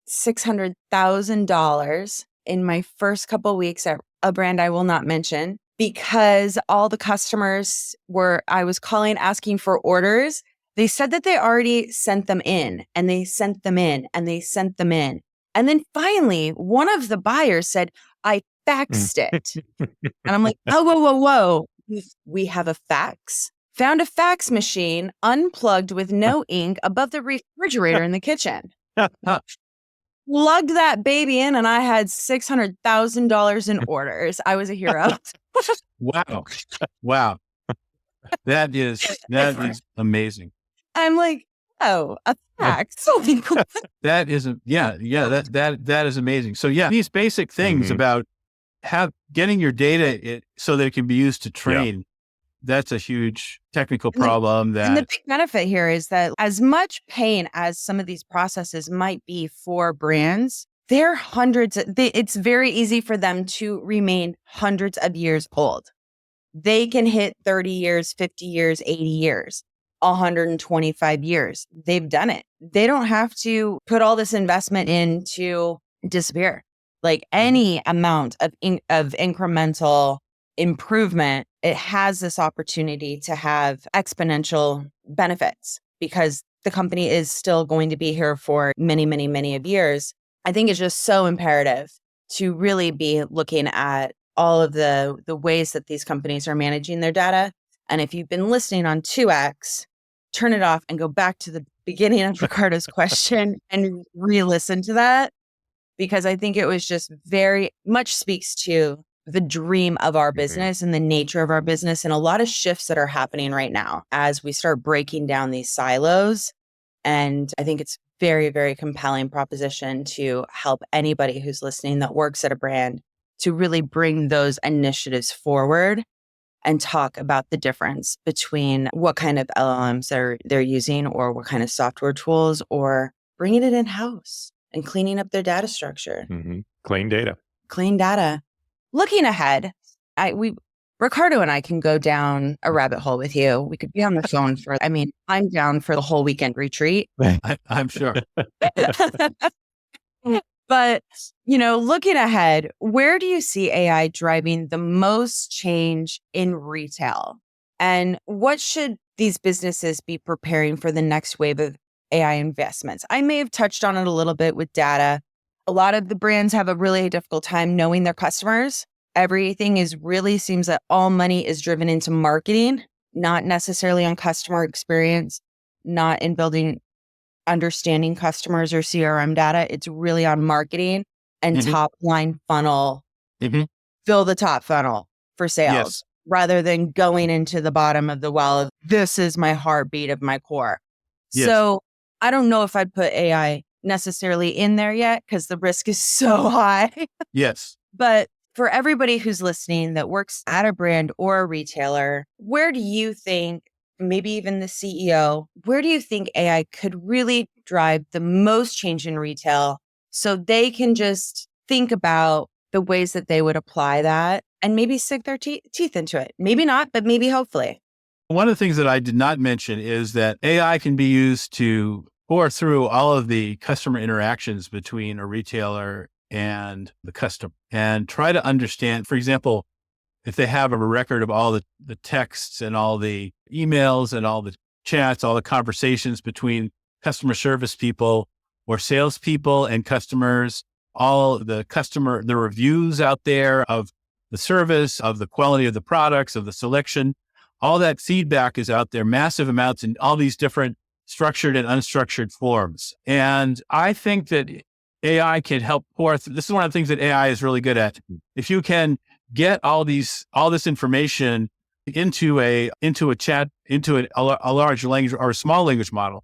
S3: $600,000 in my first couple of weeks at a brand I will not mention because all the customers I was calling asking for orders. They said that they already sent them in and they sent them in and they sent them in. And then finally, one of the buyers said, I faxed it. And I'm like, oh, whoa. We have a fax. Found a fax machine unplugged with no ink above the refrigerator in the kitchen. Plugged that baby in and I had $600,000 in orders. I was a hero.
S4: Wow. That is amazing.
S3: I'm like, Oh, a fact.
S4: That is, that is amazing. So yeah, these basic things about getting your data so that it can be used to train. That's a huge technical problem.
S3: And the big benefit here is that as much pain as some of these processes might be for brands, they're it's very easy for them to remain hundreds of years old. They can hit 30 years, 50 years, 80 years, 125 years. They've done it. They don't have to put all this investment in to disappear. Like any amount of incremental improvement, it has this opportunity to have exponential benefits because the company is still going to be here for many, many, many of years. I think it's just so imperative to really be looking at all of the ways that these companies are managing their data. And if you've been listening on 2X, turn it off and go back to the beginning of Ricardo's question and re-listen to that, because I think it was just very much speaks to the dream of our business and the nature of our business, and a lot of shifts that are happening right now as we start breaking down these silos. And I think it's very, very compelling proposition to help anybody who's listening that works at a brand to really bring those initiatives forward and talk about the difference between what kind of LLMs they're using or what kind of software tools, or bringing it in-house and cleaning up their data structure.
S2: Clean data.
S3: Clean data. Looking ahead, Ricardo and I can go down a rabbit hole with you. We could be on the phone I'm down for the whole weekend retreat.
S4: I'm sure.
S3: But, looking ahead, where do you see AI driving the most change in retail? And what should these businesses be preparing for the next wave of AI investments? I may have touched on it a little bit with data. A lot of the brands have a really difficult time knowing their customers. Everything seems that all money is driven into marketing, not necessarily on customer experience, not in understanding customers or CRM data. It's really on marketing and top line funnel. Fill the top funnel for sales rather than going into the bottom of the well of this is my heartbeat of my core. So I don't know if I'd put AI necessarily in there yet because the risk is so high. But for everybody who's listening that works at a brand or a retailer, where do you think, maybe even the CEO, where do you think AI could really drive the most change in retail so they can just think about the ways that they would apply that and maybe sink their teeth into it? Maybe not, but maybe hopefully.
S4: One of the things that I did not mention is that AI can be used to pour through all of the customer interactions between a retailer and the customer and try to understand, for example, if they have a record of all the texts and all the emails and all the chats, all the conversations between customer service people or salespeople and customers, all the reviews out there of the service, of the quality of the products, of the selection, all that feedback is out there, massive amounts in all these different structured and unstructured forms. And I think that AI can help this is one of the things that AI is really good at. If you can get all this information into a chat, into a large language or a small language model,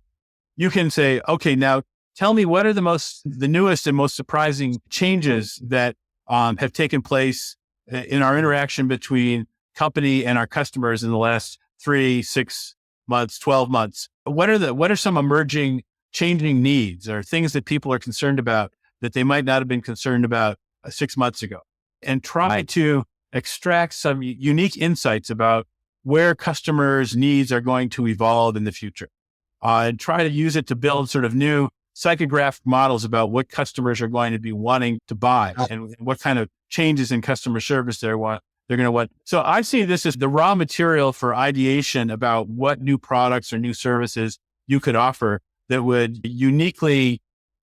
S4: you can say, okay, now tell me what are the newest and most surprising changes that have taken place in our interaction between company and our customers in the last 3, 6 months, 12 months. What are some emerging changing needs or things that people are concerned about that they might not have been concerned about 6 months ago? And try to extract some unique insights about where customers' needs are going to evolve in the future. And try to use it to build sort of new psychographic models about what customers are going to be wanting to buy and what kind of changes in customer service they're going to want. So I see this as the raw material for ideation about what new products or new services you could offer that would uniquely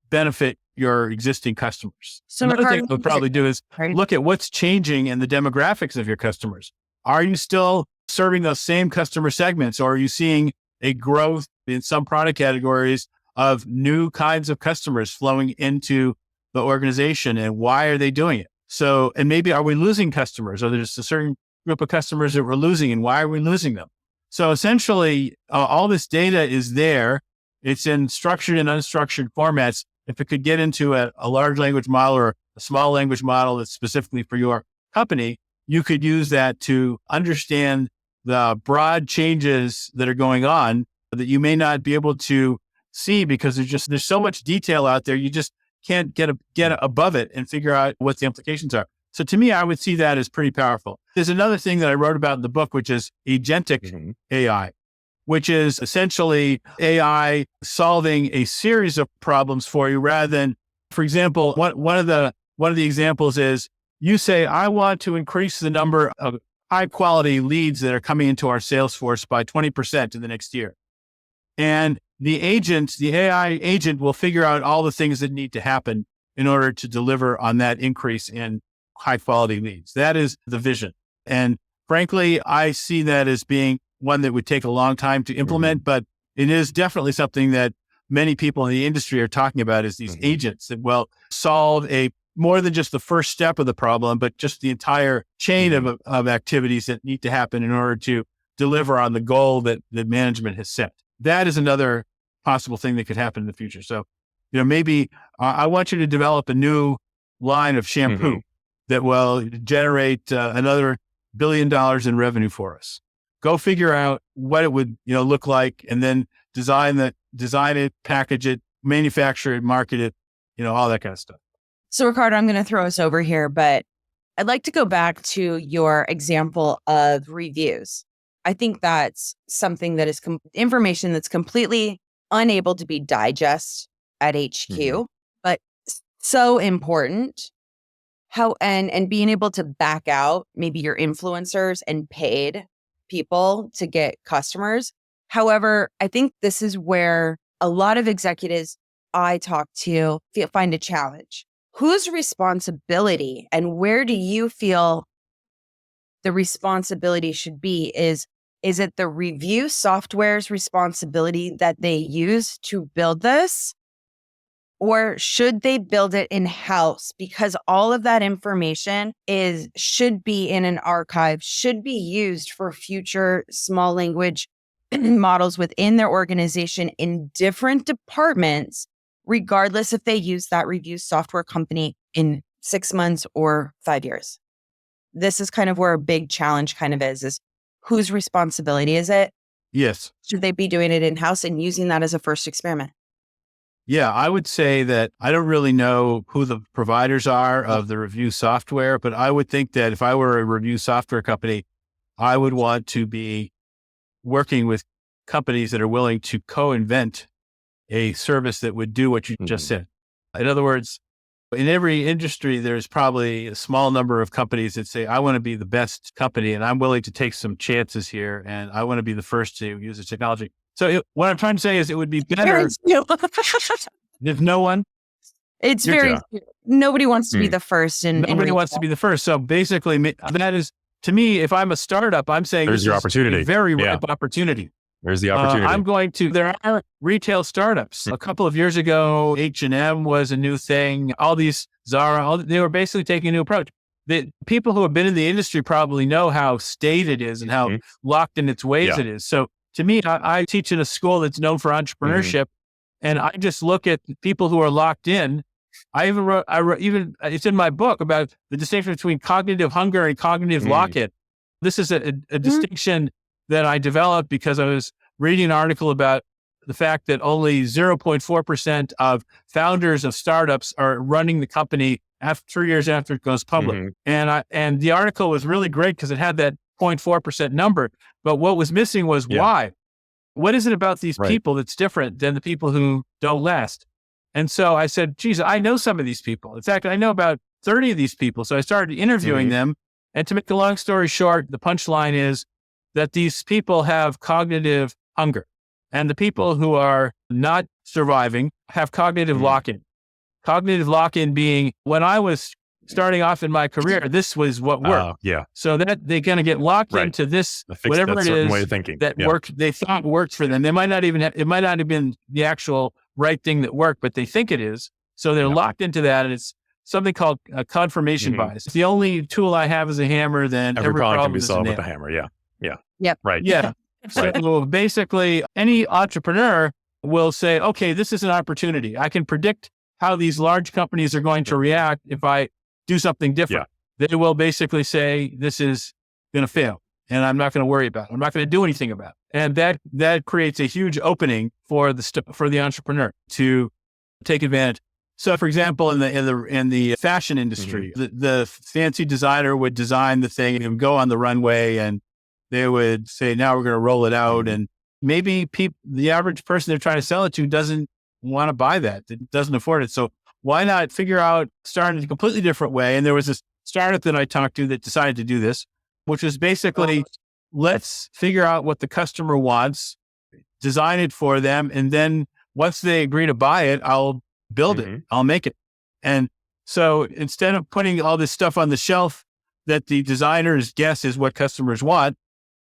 S4: benefit your existing customers. So another thing we'll probably do is look at what's changing in the demographics of your customers. Are you still serving those same customer segments, or are you seeing a growth in some product categories of new kinds of customers flowing into the organization, and why are they doing it? So, and maybe are we losing customers? Are there just a certain group of customers that we're losing, and why are we losing them? So essentially, all this data is there. It's in structured and unstructured formats. If it could get into a large language model or a small language model that's specifically for your company, you could use that to understand the broad changes that are going on that you may not be able to see because there's so much detail out there. You just can't get above it and figure out what the implications are. So to me, I would see that as pretty powerful. There's another thing that I wrote about in the book, which is agentic AI, which is essentially AI solving a series of problems for you rather than, for example, one of the examples is you say, I want to increase the number of high quality leads that are coming into our sales force by 20% in the next year. And the AI agent will figure out all the things that need to happen in order to deliver on that increase in high quality leads. That is the vision. And frankly, I see that as being one that would take a long time to implement, but it is definitely something that many people in the industry are talking about is these agents that will solve more than just the first step of the problem, but just the entire chain of activities that need to happen in order to deliver on the goal that management has set. That is another possible thing that could happen in the future. So, maybe I want you to develop a new line of shampoo that will generate another $1 billion in revenue for us. Go figure out what it would, look like, and then design it, package it, manufacture it, market it, all that kind of stuff.
S3: So Ricardo, I'm going to throw us over here, but I'd like to go back to your example of reviews. I think that's something that is information that's completely unable to be digested at HQ, but so important. And being able to back out maybe your influencers and paid people to get customers. However, I think this is where a lot of executives I talk to find a challenge. Whose responsibility and where do you feel the responsibility should be? Is it the review software's responsibility that they use to build this? Or should they build it in-house? Because all of that information should be in an archive, should be used for future small language models within their organization in different departments, regardless if they use that review software company in 6 months or 5 years. This is kind of where a big challenge kind of is whose responsibility is it?
S4: Yes.
S3: Should they be doing it in-house and using that as a first experiment?
S4: Yeah, I would say that I don't really know who the providers are of the review software, but I would think that if I were a review software company, I would want to be working with companies that are willing to co-invent a service that would do what you just said. In other words, in every industry, there's probably a small number of companies that say, I want to be the best company and I'm willing to take some chances here and I want to be the first to use the technology. So what I'm trying to say is it would be better if no one.
S3: It's nobody wants to be the first.
S4: Nobody wants to be the first. So basically that is, to me, if I'm a startup, I'm saying
S2: there's your opportunity.
S4: A very ripe opportunity.
S2: There's the opportunity.
S4: There are retail startups. A couple of years ago, H&M was a new thing. All these Zara, they were basically taking a new approach. The people who have been in the industry probably know how staid it is and how locked in its ways it is. So to me, I teach in a school that's known for entrepreneurship, and I just look at people who are locked in. I wrote, it's in my book about the distinction between cognitive hunger and cognitive lock-in. This is a distinction that I developed because I was reading an article about the fact that only 0.4% of founders of startups are running the company 3 years after it goes public. And the article was really great because it had that 0.4% number. But what was missing was why? What is it about these people that's different than the people who don't last? And so I said, geez, I know some of these people. In fact, I know about 30 of these people. So I started interviewing them. And to make a long story short, the punchline is that these people have cognitive hunger. And the people who are not surviving have cognitive lock-in. Cognitive lock-in being, when I was starting off in my career, this was what worked. So that they're going to get locked into this, whatever it is
S2: way of thinking.
S4: that worked, they thought worked for them. They might not even it might not have been the actual right thing that worked, but they think it is. So they're locked into that. And it's something called a confirmation bias. If the only tool I have is a hammer, then every problem
S2: can be solved with a hammer. So basically any entrepreneur
S4: will say, okay, this is an opportunity. I can predict how these large companies are going to react if I do something different. Yeah. They will basically say, this is going to fail and I'm not going to worry about it. I'm not going to do anything about it. And that creates a huge opening for the entrepreneur to take advantage. So for example, in the fashion industry, the fancy designer would design the thing and go on the runway and they would say, now we're going to roll it out. And maybe the average person they're trying to sell it to doesn't want to buy that. It doesn't afford it. So why not start in a completely different way? And there was this startup that I talked to that decided to do this, which was basically, let's figure out what the customer wants, design it for them. And then once they agree to buy it, I'll build it. I'll make it. And so instead of putting all this stuff on the shelf that the designers guess is what customers want,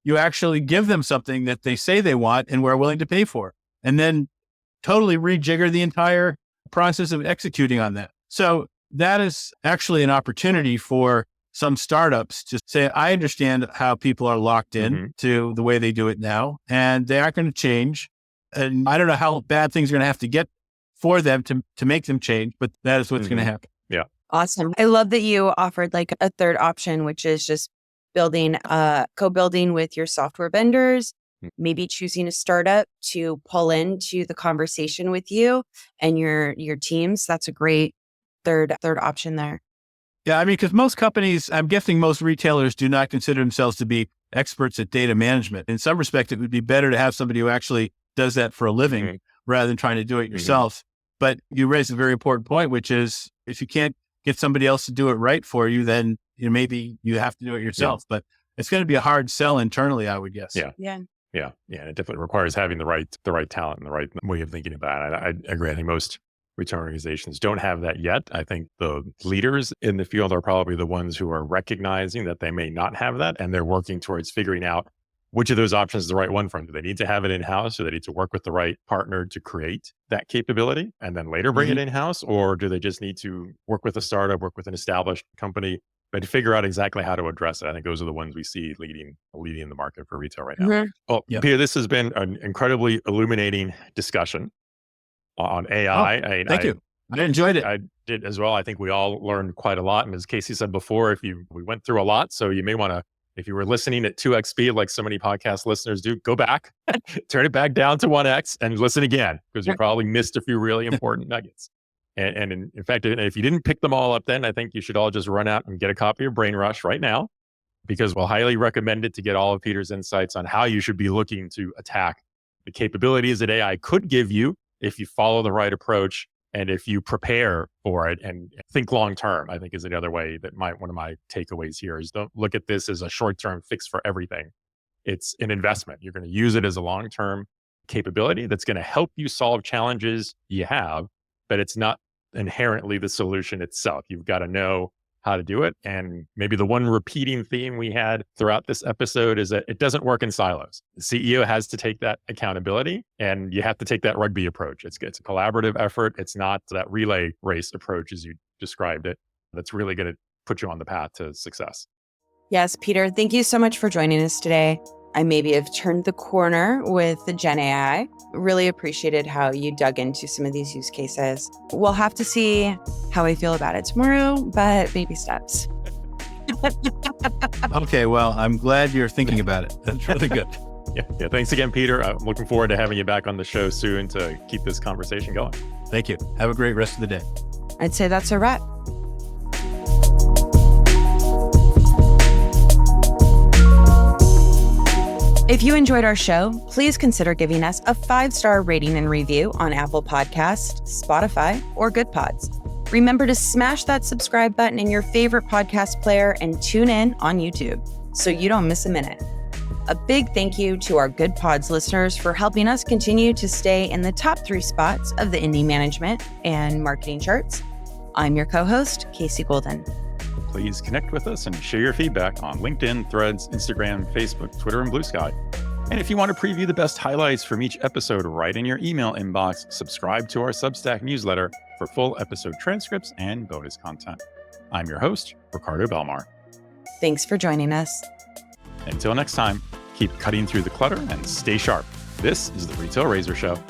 S4: you actually give them something that they say they want and we're willing to pay for, and then totally rejigger the entire process of executing on that. So that is actually an opportunity for some startups to say, I understand how people are locked in to the way they do it now, and they aren't going to change. And I don't know how bad things are going to have to get for them to make them change, but that is what's going to happen.
S2: Yeah.
S3: Awesome. I love that you offered like a third option, which is just co-building with your software vendors, maybe choosing a startup to pull into the conversation with you and your teams. That's a great third option there.
S4: Yeah, I mean, because most companies, I'm guessing most retailers do not consider themselves to be experts at data management. In some respect, it would be better to have somebody who actually does that for a living rather than trying to do it yourself. But you raise a very important point, which is if you can't get somebody else to do it right for you, then maybe you have to do it yourself. But it's going to be a hard sell internally, I would guess.
S2: Yeah. It definitely requires having the right talent and the right way of thinking about it. I agree. I think most retail organizations don't have that yet. I think the leaders in the field are probably the ones who are recognizing that they may not have that, and they're working towards figuring out which of those options is the right one for them. Do they need to have it in-house, or they need to work with the right partner to create that capability and then later bring it in-house? Or do they just need to work with a startup, work with an established company, but to figure out exactly how to address it? I think those are the ones we see leading the market for retail right now. Well, Peter, this has been an incredibly illuminating discussion on AI.
S4: Thank you. I enjoyed it.
S2: I did as well. I think we all learned quite a lot. And as Casey said before, we went through a lot, so you may want to, if you were listening at 2x speed, like so many podcast listeners do, go back, turn it back down to 1x and listen again, because you probably missed a few really important nuggets. And in fact, if you didn't pick them all up then, I think you should all just run out and get a copy of Brain Rush right now, because we'll highly recommend it to get all of Peter's insights on how you should be looking to attack the capabilities that AI could give you if you follow the right approach and if you prepare for it and think long-term. I think is another way that one of my takeaways here is, don't look at this as a short-term fix for everything. It's an investment. You're going to use it as a long-term capability that's going to help you solve challenges you have, but it's not inherently the solution itself. You've got to know how to do it. And maybe the one repeating theme we had throughout this episode is that it doesn't work in silos. The CEO has to take that accountability, and you have to take that rugby approach. It's a collaborative effort. It's not that relay race approach, as you described it, that's really going to put you on the path to success.
S3: Yes, Peter, thank you so much for joining us today. I maybe have turned the corner with the Gen AI. Really appreciated how you dug into some of these use cases. We'll have to see how I feel about it tomorrow, but baby steps.
S4: Okay, well, I'm glad you're thinking about it. That's really good.
S2: Yeah. Thanks again, Peter. I'm looking forward to having you back on the show soon to keep this conversation going.
S4: Thank you. Have a great rest of the day.
S3: I'd say that's a wrap. If you enjoyed our show, please consider giving us a 5-star rating and review on Apple Podcasts, Spotify, or Good Pods. Remember to smash that subscribe button in your favorite podcast player and tune in on YouTube so you don't miss a minute. A big thank you to our Good Pods listeners for helping us continue to stay in the top 3 spots of the indie management and marketing charts. I'm your co-host, Casey Golden.
S2: Please connect with us and share your feedback on LinkedIn, Threads, Instagram, Facebook, Twitter, and Blue Sky. And if you want to preview the best highlights from each episode right in your email inbox, subscribe to our Substack newsletter for full episode transcripts and bonus content. I'm your host, Ricardo Belmar.
S3: Thanks for joining us.
S2: Until next time, keep cutting through the clutter and stay sharp. This is the Retail Razor Show.